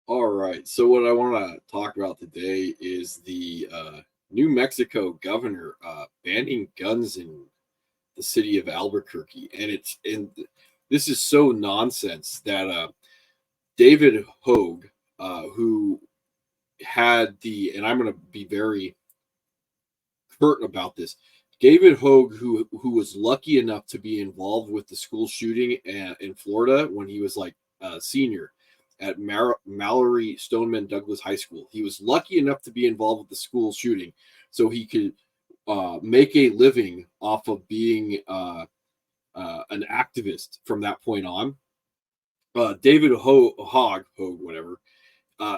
All right. So what I want to talk about today is the New Mexico governor banning guns in the city of Albuquerque, and this is so nonsense that David Hogg, who had the, and I'm going to be very curt about this. David Hogg, who was lucky enough to be involved with the school shooting in Florida when he was like a senior at Mallory Stoneman Douglas High School. He was lucky enough to be involved with the school shooting, so he could make a living off of being an activist from that point on. David Hogg, whatever,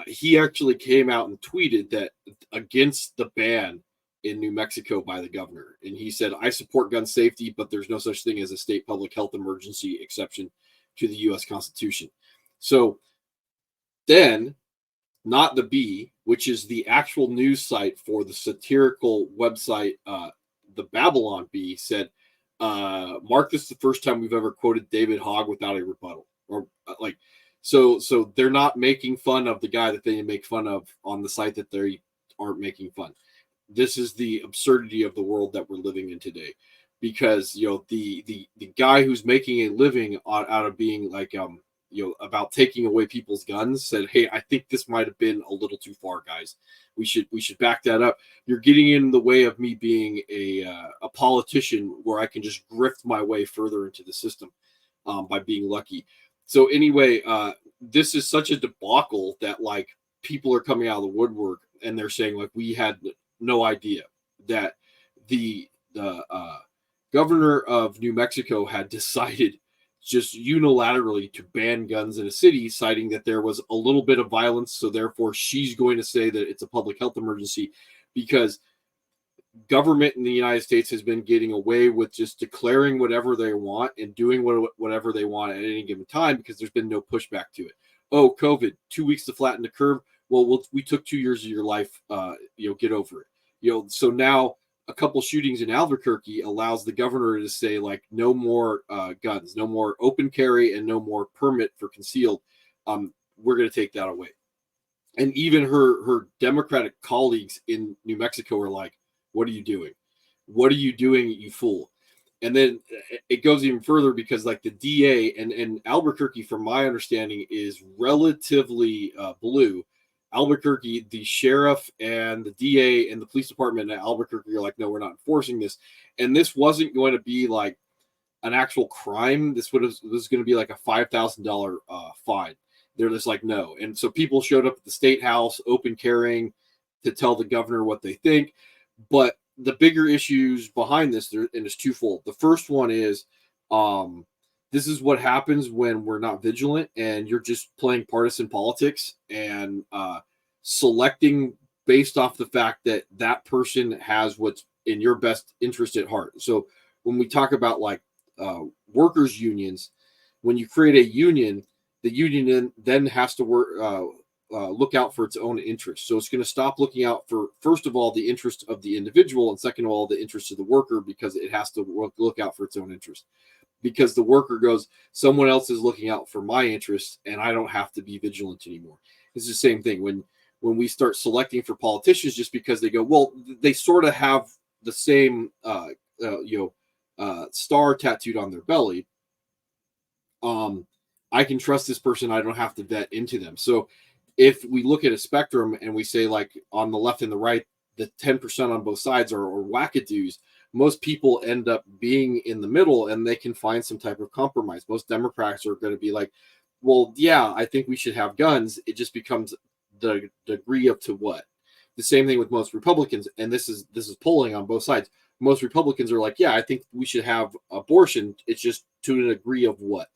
he actually came out and tweeted that against the ban in New Mexico by the governor. And he said, I support gun safety, but there's no such thing as a state public health emergency exception to the U.S. Constitution. So then, Not the Bee, which is the actual news site for the satirical website, the Babylon Bee, said, Mark, this is the first time we've ever quoted David Hogg without a rebuttal. Or like, so they're not making fun of the guy that they make fun of on the site that they aren't making fun. This is the absurdity of the world that we're living in today, because the guy who's making a living out of being like about taking away people's guns said, hey, I think this might have been a little too far, guys. We should back that up. You're getting in the way of me being a politician where I can just grift my way further into the system by being lucky. So anyway, this is such a debacle that like people are coming out of the woodwork and they're saying like we had no idea that the governor of New Mexico had decided just unilaterally to ban guns in a city, citing that there was a little bit of violence. So therefore, she's going to say that it's a public health emergency because government in the United States has been getting away with just declaring whatever they want and doing whatever they want at any given time because there's been no pushback to it. Oh, COVID, 2 weeks to flatten the curve. Well, we took 2 years of your life. Get over it. So now a couple shootings in Albuquerque allows the governor to say like no more guns, no more open carry, and no more permit for concealed. We're going to take that away. And even her Democratic colleagues in New Mexico are like, "What are you doing? What are you doing, you fool?" And then it goes even further because like the DA and Albuquerque, from my understanding, is relatively blue. Albuquerque, the sheriff and the DA and the police department in Albuquerque are like, no, we're not enforcing this. And this wasn't going to be like an actual crime. This was going to be like a $5,000 fine. They're just like, no. And so people showed up at the state house, open carrying, to tell the governor what they think. But the bigger issues behind this, and it's twofold. The first one is, this is what happens when we're not vigilant and you're just playing partisan politics and selecting based off the fact that that person has what's in your best interest at heart. So when we talk about like workers' unions, when you create a union, the union then has to look out for its own interests. So it's going to stop looking out for, first of all, the interest of the individual, and second of all, the interest of the worker, because it has to look out for its own interest. Because the worker goes, someone else is looking out for my interests, and I don't have to be vigilant anymore. It's the same thing when we start selecting for politicians just because they go, well, they sort of have the same star tattooed on their belly. I can trust this person. I don't have to vet into them. So if we look at a spectrum and we say like on the left and the right, the 10% on both sides are wackadoos, most people end up being in the middle and they can find some type of compromise. Most Democrats are going to be like, well, yeah, I think we should have guns. It just becomes the degree of to what. The same thing with most Republicans, and this is polling on both sides. Most Republicans are like, yeah, I think we should have abortion. It's just to a degree of what.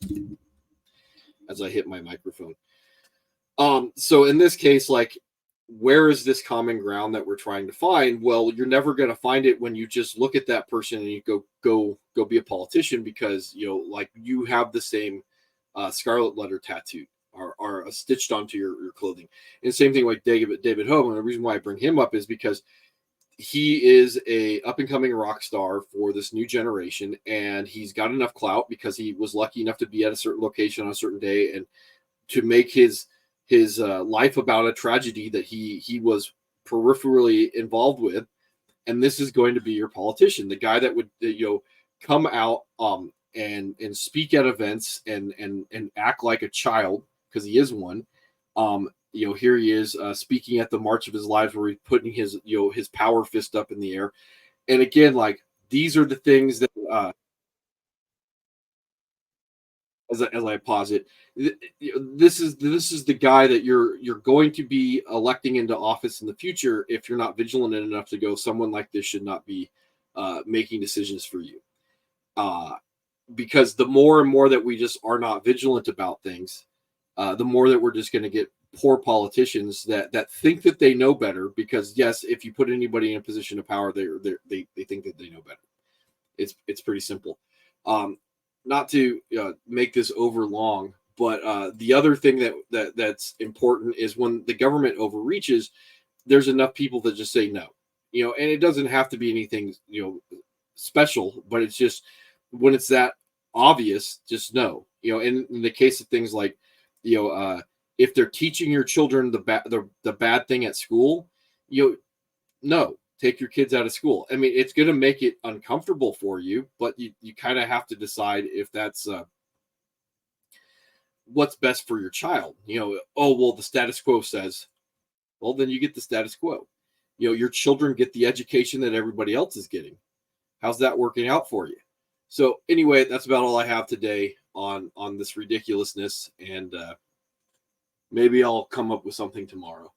As I hit my microphone. So in this case, like, where is this common ground that we're trying to find? Well, you're never going to find it when you just look at that person and you go be a politician because like you have the same scarlet letter tattooed or stitched onto your clothing. And same thing like David Hogg. And the reason why I bring him up is because he is a up and coming rock star for this new generation, and he's got enough clout because he was lucky enough to be at a certain location on a certain day and to make his his life about a tragedy that he was peripherally involved with, and this is going to be your politician, the guy that would come out and speak at events and act like a child, because he is one. Here he is speaking at the March of His Lives, where he's putting his his power fist up in the air. And again, like, these are the things that as I posit, this is the guy that you're going to be electing into office in the future. If you're not vigilant enough to go, someone like this should not be making decisions for you. Uh, because the more and more that we just are not vigilant about things, the more that we're just going to get poor politicians that think that they know better. Because yes, if you put anybody in a position of power, they think that they know better. It's pretty simple. Um, Not to make this over long, but the other thing that's important is when the government overreaches, there's enough people that just say no. And it doesn't have to be anything special, but it's just when it's that obvious, just no. In the case of things like if they're teaching your children the bad thing at school, no, take your kids out of school. I mean, it's going to make it uncomfortable for you, but you kind of have to decide if that's what's best for your child. Oh, well, the status quo says, well, then you get the status quo. Your children get the education that everybody else is getting. How's that working out for you? So anyway, that's about all I have today on this ridiculousness, and maybe I'll come up with something tomorrow.